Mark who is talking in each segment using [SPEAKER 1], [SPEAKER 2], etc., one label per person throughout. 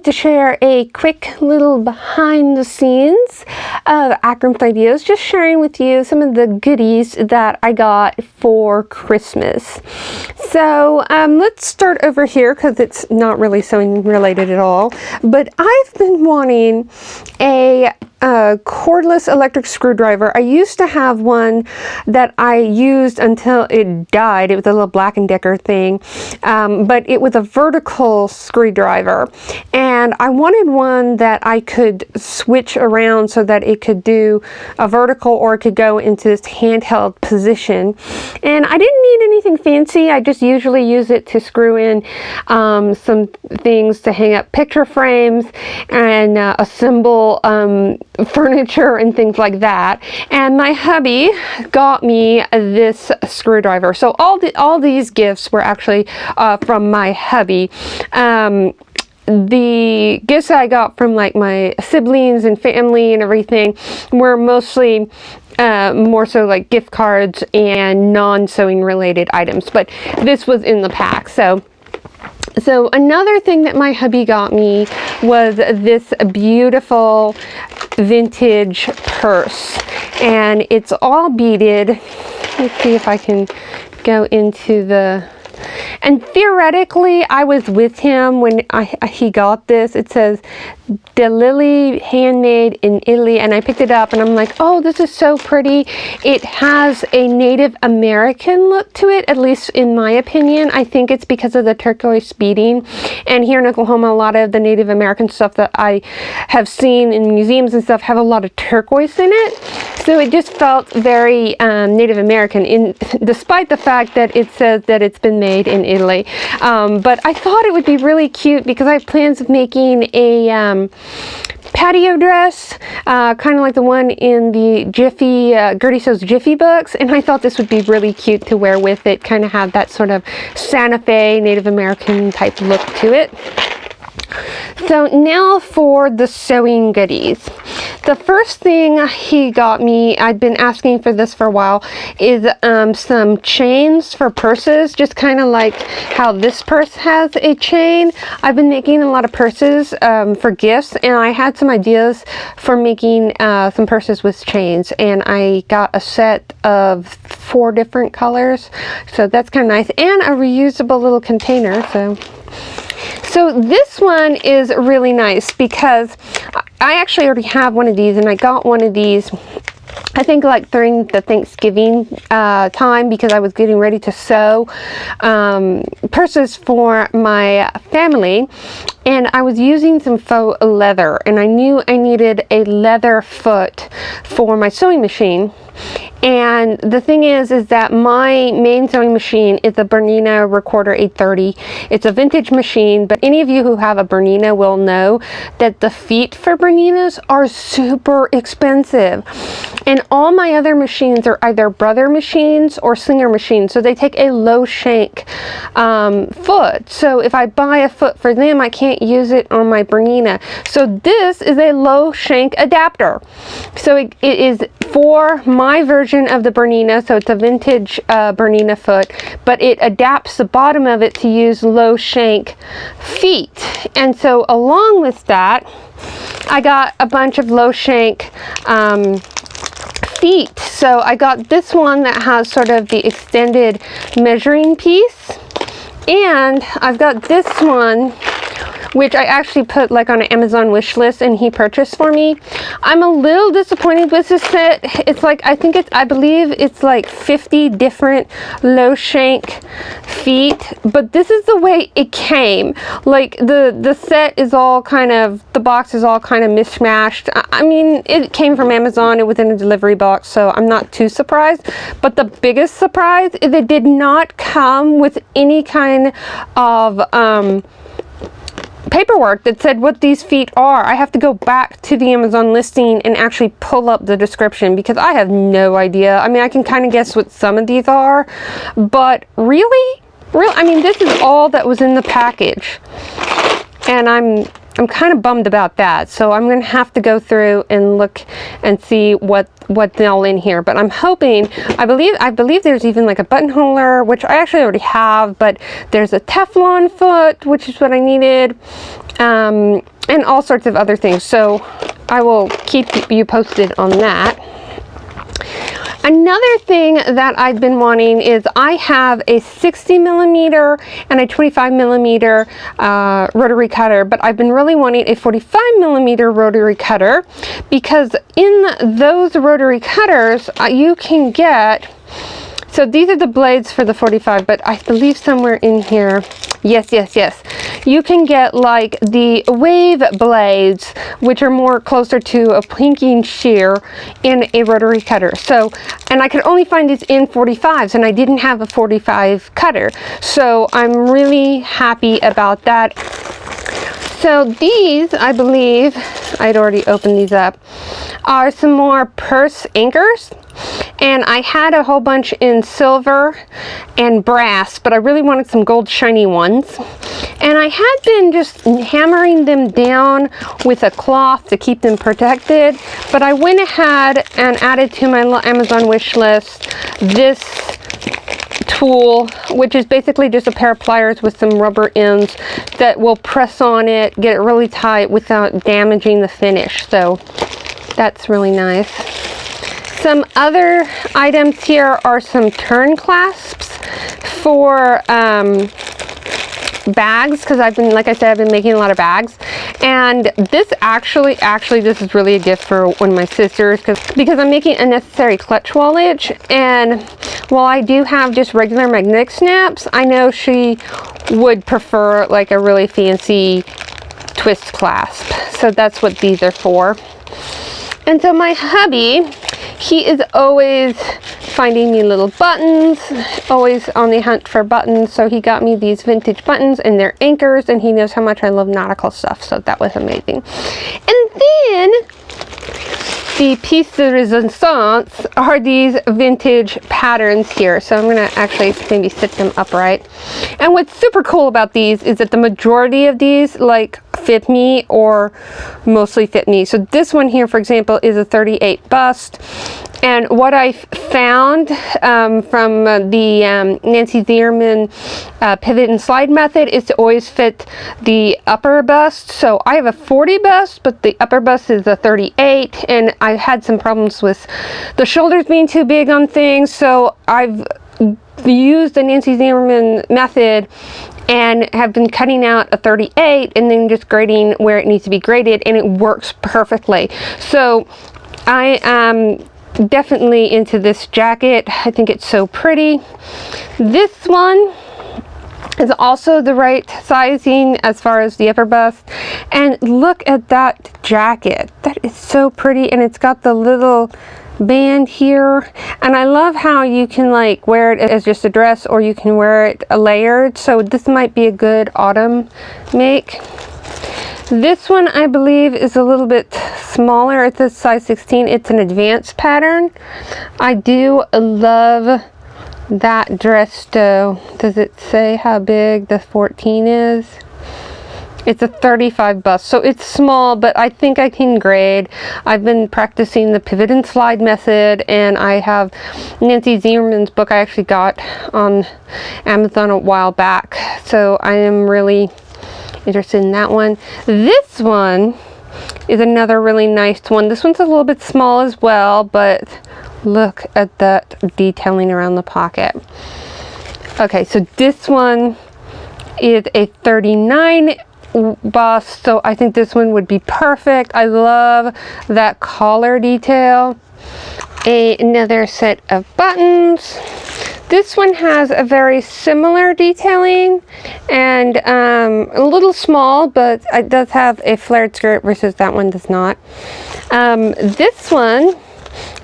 [SPEAKER 1] to share a quick little behind the scenes of Akram's ideas, just sharing with you some of the goodies that I got for Christmas. So let's start over here because it's not really sewing related at all, but I've been wanting a cordless electric screwdriver. I used to have one that I used until it died. It was a little Black & Decker thing, but it was a vertical screwdriver, and I wanted one that I could switch around so that it could do a vertical or it could go into this handheld position. And I didn't need anything fancy. I just usually use it to screw in some things to hang up picture frames and assemble furniture and things like that. And my hubby got me this screwdriver. So all these gifts were actually from my hubby. The gifts I got from like my siblings and family and everything were mostly more so like gift cards and non-sewing related items, but this was in the pack. So another thing that my hubby got me was this beautiful vintage purse, and it's all beaded. Let's see if I can go into the... And theoretically, I was with him when he got this. It says, "De Lily, handmade in Italy," and I picked it up and I'm like, oh, this is so pretty. It has a Native American look to it, at least in my opinion. I think it's because of the turquoise beading. And here in Oklahoma, a lot of the Native American stuff that I have seen in museums and stuff have a lot of turquoise in it. So it just felt very Native American, despite the fact that it says that it's been made in Italy. But I thought it would be really cute because I have plans of making a patio dress, kind of like the one in the Jiffy, Gertie Sews Jiffy books, and I thought this would be really cute to wear with it, kind of have that sort of Santa Fe Native American type look to it. So now for the sewing goodies. The first thing he got me, I'd been asking for this for a while, is some chains for purses, just kind of like how this purse has a chain. I've been making a lot of purses for gifts, and I had some ideas for making some purses with chains, and I got a set of 4 different colors, so that's kind of nice, and a reusable little container. So this one is really nice because I actually already have one of these, and I got one of these I think like during the Thanksgiving time, because I was getting ready to sew purses for my family, and I was using some faux leather, and I knew I needed a leather foot for my sewing machine. And the thing is that my main sewing machine is a Bernina Recorder 830. It's a vintage machine, but any of you who have a Bernina will know that the feet for Berninas are super expensive. And all my other machines are either brother machines or Singer machines, so they take a low shank foot. So if I buy a foot for them, I can't use it on my Bernina. So this is a low shank adapter. So it is for my version of the Bernina, so it's a vintage Bernina foot, but it adapts the bottom of it to use low shank feet. And so along with that, I got a bunch of low shank feet. So I got this one that has sort of the extended measuring piece, and I've got this one which I actually put like on an Amazon wish list and he purchased for me. I'm a little disappointed with this set. It's like, I believe it's like 50 different low shank feet, but this is the way it came. Like the set is all kind of, the box is all kind of mishmashed. I mean, it came from Amazon, it was in a delivery box, so I'm not too surprised. But the biggest surprise is it did not come with any kind of paperwork that said what these feet are. I have to go back to the Amazon listing and actually pull up the description because I have no idea. I mean, I can kind of guess what some of these are, but really, I mean, this is all that was in the package, and I'm kind of bummed about that. So I'm going to have to go through and look and see what's all in here. But I'm hoping, I believe there's even like a buttonholer, which I actually already have, but there's a Teflon foot, which is what I needed. and all sorts of other things. So I will keep you posted on that. Another thing that I've been wanting is I have a 60mm and a 25mm rotary cutter, but I've been really wanting a 45mm rotary cutter, because in those rotary cutters you can get, so these are the blades for the 45, but I believe somewhere in here, yes, you can get like the wave blades, which are more closer to a pinking shear, in a rotary cutter. So, and I could only find these in 45s, and I didn't have a 45 cutter. So I'm really happy about that. So these, I believe, I'd already opened these up, are some more purse anchors. And I had a whole bunch in silver and brass, but I really wanted some gold shiny ones. And I had been just hammering them down with a cloth to keep them protected, but I went ahead and added to my little Amazon wish list this tool, which is basically just a pair of pliers with some rubber ends that will press on it, get it really tight without damaging the finish. So that's really nice. Some other items here are some turn clasps for bags, because I've been, like I said, I've been making a lot of bags. And this actually this is really a gift for one of my sisters, because I'm making unnecessary clutch wallage, and while I do have just regular magnetic snaps, I know she would prefer like a really fancy twist clasp. So that's what these are for. And so my hubby, he is always finding me little buttons, always on the hunt for buttons. So he got me these vintage buttons, and they're anchors, and he knows how much I love nautical stuff. So that was amazing. And then the piece de resistance are these vintage patterns here. So I'm going to actually maybe sit them upright. And what's super cool about these is that the majority of these like fit me, or mostly fit me. So this one here, for example, is a 38 bust. And what I found from the Nancy Zierman pivot and slide method is to always fit the upper bust. So I have a 40 bust, but the upper bust is a 38, and I had some problems with the shoulders being too big on things. So I've used the Nancy Zierman method and have been cutting out a 38 and then just grading where it needs to be graded, and it works perfectly. So I am definitely into this jacket. I think it's so pretty. This one is also the right sizing as far as the upper bust, and look at that jacket. That is so pretty, and it's got the little band here, and I love how you can like wear it as just a dress, or you can wear it layered. So this might be a good autumn make. This one I believe is a little bit smaller. It's a size 16. It's an advanced pattern. I do love that dress though. Does it say how big the 14 is? It's a 35 bust, so it's small, but I think I can grade. I've been practicing the pivot and slide method, and I have Nancy Zierman's book I actually got on Amazon a while back. So I am really interested in that one. This one is another really nice one. This one's a little bit small as well, but look at that detailing around the pocket. Okay, so this one is a 39 bust, so I think this one would be perfect. I love that collar detail. Another set of buttons. This one has a very similar detailing, and a little small, but it does have a flared skirt versus that one does not. This one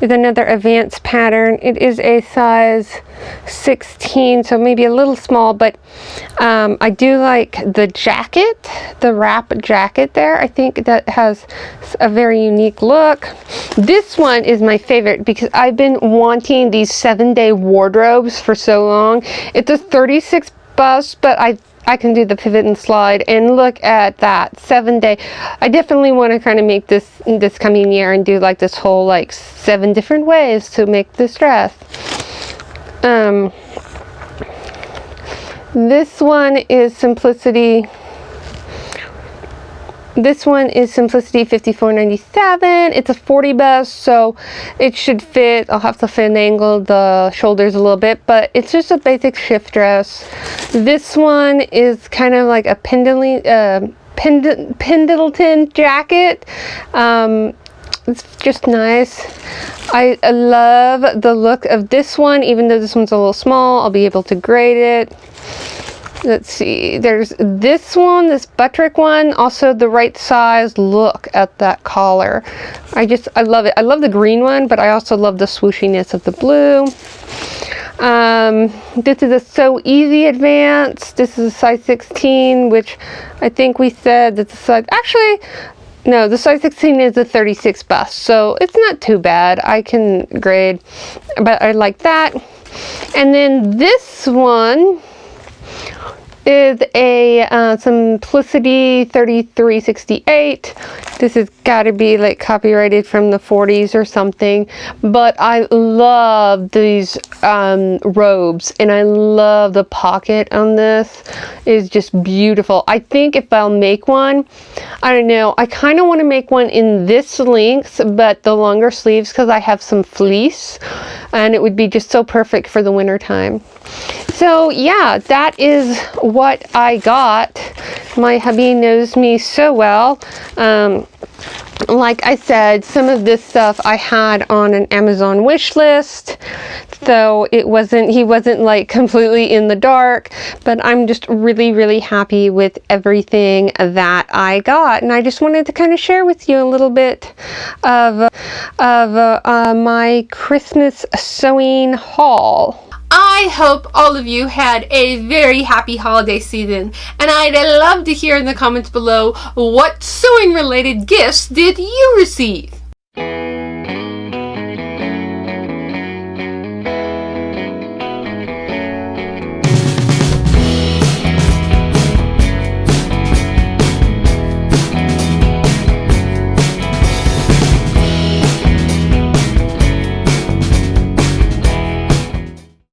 [SPEAKER 1] is another advanced pattern. It is a size 16, so maybe a little small, but I do like the jacket, the wrap jacket there. I think that has a very unique look. This one is my favorite because I've been wanting these 7-day wardrobes for so long. It's a 36 bust, but I can do the pivot and slide, and look at that 7-day. I definitely want to kind of make this coming year and do like this whole like 7 different ways to make this dress. This one is Simplicity This one is Simplicity 5497. It's a 40 bust, so it should fit. I'll have to finagle the shoulders a little bit, but it's just a basic shift dress. This one is kind of like a Pendleton jacket. It's just nice. I love the look of this one, even though this one's a little small. I'll be able to grade it. Let's see, there's this one, this buttrick one, also the right size. Look at that collar. I love it. I love the green one, but I also love the swooshiness of the blue. This is a So Easy Advance. This is a size 16, which I think we said that's a size, actually, no, the size 16 is a 36 bust, so it's not too bad. I can grade, but I like that. And then this one is a Simplicity 3368. This has got to be like copyrighted from the 40s or something, but I love these robes, and I love the pocket on this. It's just beautiful. I think if I'll make one, I don't know, I kind of want to make one in this length but the longer sleeves, because I have some fleece and it would be just so perfect for the winter time. So yeah, that is what I got. My hubby knows me so well. Like I said, some of this stuff I had on an Amazon wish list, so he wasn't like completely in the dark, but I'm just really happy with everything that I got, and I just wanted to kind of share with you a little bit of my Christmas sewing haul.
[SPEAKER 2] I hope all of you had a very happy holiday season, and I'd love to hear in the comments below what sewing related gifts did you receive.